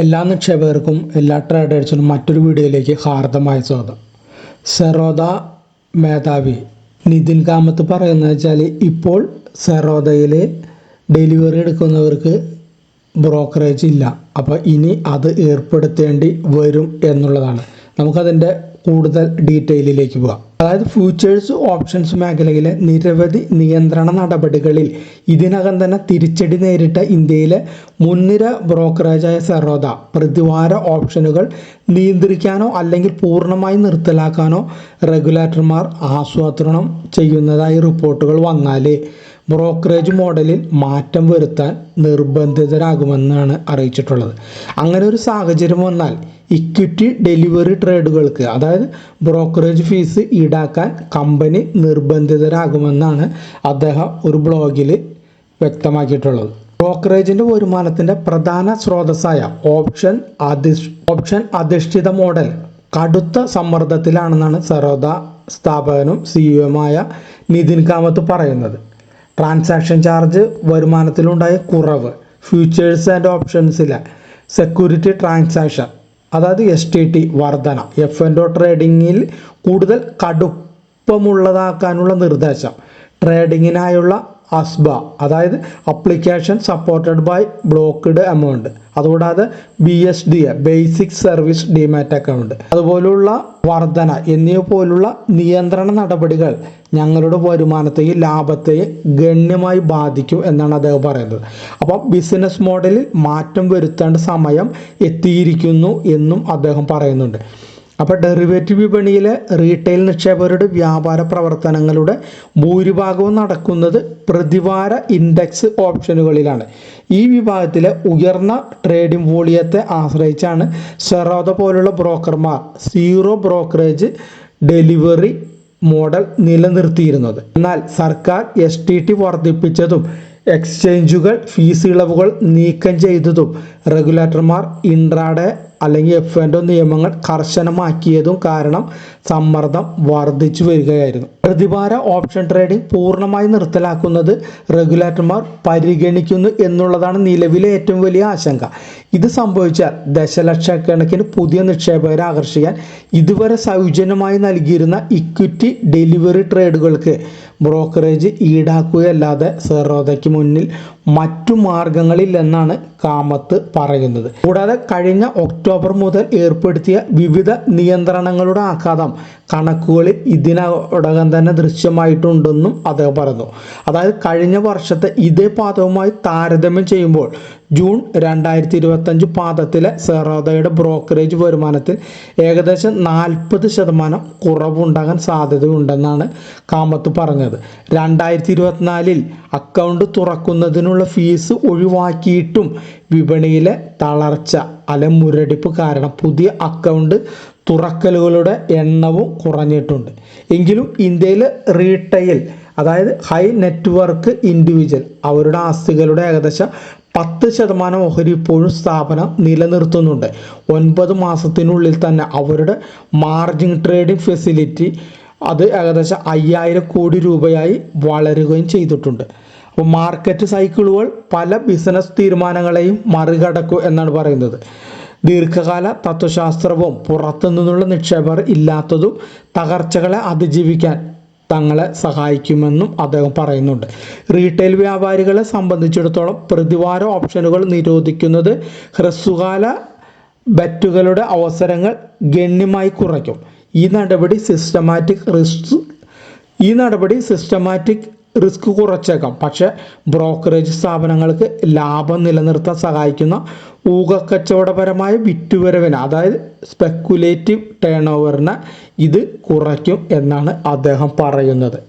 എല്ലാ നിക്ഷേപകർക്കും എല്ലാ ട്രേഡേഴ്സിനും മറ്റൊരു വീഡിയോയിലേക്ക് ഹാർദമായ സ്വാഗതം. സെറോദ മേധാവി നിതിൻ കാമത്ത് പറയുന്നത് വെച്ചാൽ ഇപ്പോൾ സെറോദയിൽ ഡെലിവറി എടുക്കുന്നവർക്ക് ബ്രോക്കറേജ് ഇല്ല, അപ്പോൾ ഇനി അത് ഏർപ്പെടുത്തേണ്ടി വരും എന്നുള്ളതാണ്. നമുക്കതിൻ്റെ കൂടുതൽ ഡീറ്റെയിലിലേക്ക് പോകാം. അതായത് ഫ്യൂച്ചേഴ്സ് ഓപ്ഷൻസ് മേഖലയിലെ നിരവധി നിയന്ത്രണ നടപടികളിൽ ഇതിനകം തന്നെ തിരിച്ചടി നേരിട്ട ഇന്ത്യയിലെ മുൻനിര ബ്രോക്കറേജായ സെറോദ പ്രതിവാര ഓപ്ഷനുകൾ നിയന്ത്രിക്കാനോ അല്ലെങ്കിൽ പൂർണ്ണമായി നിർത്തലാക്കാനോ റെഗുലേറ്റർമാർ ആസൂത്രണം ചെയ്യുന്നതായി റിപ്പോർട്ടുകൾ വന്നാൽ ബ്രോക്കറേജ് മോഡലിൽ മാറ്റം വരുത്താൻ നിർബന്ധിതരാകുമെന്നാണ് അറിയിച്ചിട്ടുള്ളത്. അങ്ങനെ ഒരു സാഹചര്യം വന്നാൽ ഇക്വിറ്റി ഡെലിവറി ട്രേഡുകൾക്ക്, അതായത് ബ്രോക്കറേജ് ഫീസ് ഈടാക്കാൻ കമ്പനി നിർബന്ധിതരാകുമെന്നാണ് അദ്ദേഹം ഒരു ബ്ലോഗിൽ വ്യക്തമാക്കിയിട്ടുള്ളത്. ബ്രോക്കറേജിൻ്റെ വരുമാനത്തിൻ്റെ പ്രധാന സ്രോതസ്സായ ഓപ്ഷൻ അധിഷ്ഠിത മോഡൽ കടുത്ത സമ്മർദ്ദത്തിലാണെന്നാണ് സെറോദ സ്ഥാപകനും സിഇഒയുമായ നിതിൻ കാമത്ത് പറയുന്നത്. ട്രാൻസാക്ഷൻ ചാർജ് വരുമാനത്തിലുണ്ടായ കുറവ്, ഫ്യൂച്ചേഴ്സ് ആൻഡ് ഓപ്ഷൻസിലെ സെക്യൂരിറ്റി ട്രാൻസാക്ഷൻ, അതായത് STT വർധന, F&O ട്രേഡിങ്ങിൽ കൂടുതൽ കടുപ്പമുള്ളതാക്കാനുള്ള നിർദ്ദേശം, ട്രേഡിങ്ങിനായുള്ള ASBA, അതായത് application supported by blocked amount, അതുകൂടാതെ BSDA basic service demat account, അതുപോലുള്ള വർധന എന്നിവ പോലുള്ള നിയന്ത്രണ നടപടികൾ ഞങ്ങളുടെ വരുമാനത്തെയും ലാഭത്തെയും ഗണ്യമായി ബാധിക്കും എന്നാണ് അദ്ദേഹം പറയുന്നത്. അപ്പോൾ ബിസിനസ് മോഡലിൽ മാറ്റം വരുത്തേണ്ട സമയം എത്തിയിരിക്കുന്നു എന്നും അദ്ദേഹം പറയുന്നുണ്ട്. അപ്പോൾ ഡെറിവേറ്റീവ് വിപണിയിലെ റീറ്റെയിൽ നിക്ഷേപകരുടെ വ്യാപാര പ്രവർത്തനങ്ങളുടെ ഭൂരിഭാഗവും നടക്കുന്നത് പ്രതിവാര ഇൻഡെക്സ് ഓപ്ഷനുകളിലാണ്. ഈ വിഭാഗത്തിലെ ഉയർന്ന ട്രേഡിംഗ് വോളിയത്തെ ആശ്രയിച്ചാണ് സെറോദ പോലുള്ള ബ്രോക്കർമാർ സീറോ ബ്രോക്കറേജ് ഡെലിവറി മോഡൽ നിലനിർത്തിയിരുന്നത്. എന്നാൽ സർക്കാർ STT വർദ്ധിപ്പിച്ചതും എക്സ്ചേഞ്ചുകൾ ഫീസ് ഇളവുകൾ നീക്കം ചെയ്തതും റെഗുലേറ്റർമാർ ഇൻട്രാഡേ അല്ലെങ്കിൽ F&O നിയമങ്ങൾ കർശനമാക്കിയതും കാരണം സമ്മർദ്ദം വർദ്ധിച്ചു വരികയായിരുന്നു. പ്രതിവാര ഓപ്ഷൻ ട്രേഡിംഗ് പൂർണ്ണമായി നിർത്തലാക്കുന്നത് റെഗുലേറ്റർമാർ പരിഗണിക്കുന്നു എന്നുള്ളതാണ് നിലവിലെ ഏറ്റവും വലിയ ആശങ്ക. ഇത് സംഭവിച്ചാൽ ദശലക്ഷക്കണക്കിന് പുതിയ നിക്ഷേപകരെ ആകർഷിക്കാൻ ഇതുവരെ സൗജന്യമായി നൽകിയിരുന്ന ഇക്വിറ്റി ഡെലിവറി ട്രേഡുകൾക്ക് ബ്രോക്കറേജ് ഈടാക്കുകയല്ലാതെ സെറോദയ്ക്ക് മുന്നിൽ മറ്റു മാർഗങ്ങളില്ലെന്നാണ് കാമത്ത് പറയുന്നത്. കൂടാതെ കഴിഞ്ഞ ഒക്ടോബർ മുതൽ ഏർപ്പെടുത്തിയ വിവിധ നിയന്ത്രണങ്ങളുടെ ആഘാതം കണക്കുകളിൽ ഇതിനോടകം തന്നെ ദൃശ്യമായിട്ടുണ്ടെന്നും അദ്ദേഹം പറഞ്ഞു. അതായത് കഴിഞ്ഞ വർഷത്തെ ഇതേ പാദവുമായി താരതമ്യം ചെയ്യുമ്പോൾ ജൂൺ 2025 പാദത്തിലെ സെറോദയുടെ ബ്രോക്കറേജ് വരുമാനത്തിൽ ഏകദേശം 40% കുറവുണ്ടാകാൻ സാധ്യതയുണ്ടെന്നാണ് കാമത്ത് പറഞ്ഞത്. 2024 അക്കൗണ്ട് തുറക്കുന്നതിനുള്ള ഫീസ് ഒഴിവാക്കിയിട്ടും വിപണിയിലെ തളർച്ച അല്ലെങ്കിൽ മുരടിപ്പ് കാരണം പുതിയ അക്കൗണ്ട് തുറക്കലുകളുടെ എണ്ണവും കുറഞ്ഞിട്ടുണ്ട്. എങ്കിലും ഇന്ത്യയിലെ റീറ്റെയിൽ, അതായത് ഹൈ നെറ്റ്വർക്ക് ഇൻഡിവിജ്വൽ, അവരുടെ ആസ്തികളുടെ ഏകദേശം 10% ഓഹരി ഇപ്പോഴും സ്ഥാപനം നിലനിർത്തുന്നുണ്ട്. 9 മാസത്തിനുള്ളിൽ തന്നെ അവരുടെ മാർജിൻ ട്രേഡിംഗ് ഫെസിലിറ്റി അത് ഏകദേശം 5000 കോടി രൂപയായി വളരുകയും ചെയ്തിട്ടുണ്ട്. അപ്പോൾ മാർക്കറ്റ് സൈക്കിളുകൾ പല ബിസിനസ് തീരുമാനങ്ങളെയും മറികടക്കും എന്നാണ് പറയുന്നത്. ദീർഘകാല തത്വശാസ്ത്രവും പുറത്തു നിന്നുള്ള നിക്ഷേപകർ ഇല്ലാത്തതും തകർച്ചകളെ അതിജീവിക്കാൻ തങ്ങളെ സഹായിക്കുമെന്നും അദ്ദേഹം പറയുന്നുണ്ട്. റീറ്റെയിൽ വ്യാപാരികളെ സംബന്ധിച്ചിടത്തോളം പ്രതിവാര ഓപ്ഷനുകൾ നിരോധിക്കുന്നത് ഹ്രസ്വകാല ബെറ്റുകളുടെ അവസരങ്ങൾ ഗണ്യമായി കുറയ്ക്കും. ഈ നടപടി സിസ്റ്റമാറ്റിക് റിസ്ക് കുറച്ചേക്കാം, പക്ഷേ ബ്രോക്കറേജ് സ്ഥാപനങ്ങൾക്ക് ലാഭം നിലനിർത്താൻ സഹായിക്കുന്ന ഊഹക്കച്ചവടപരമായ വിറ്റുവരവിന്, അതായത് സ്പെക്കുലേറ്റീവ് ടേൺ ഓവറിനെ ഇത് കുറയ്ക്കും എന്നാണ് അദ്ദേഹം പറയുന്നത്.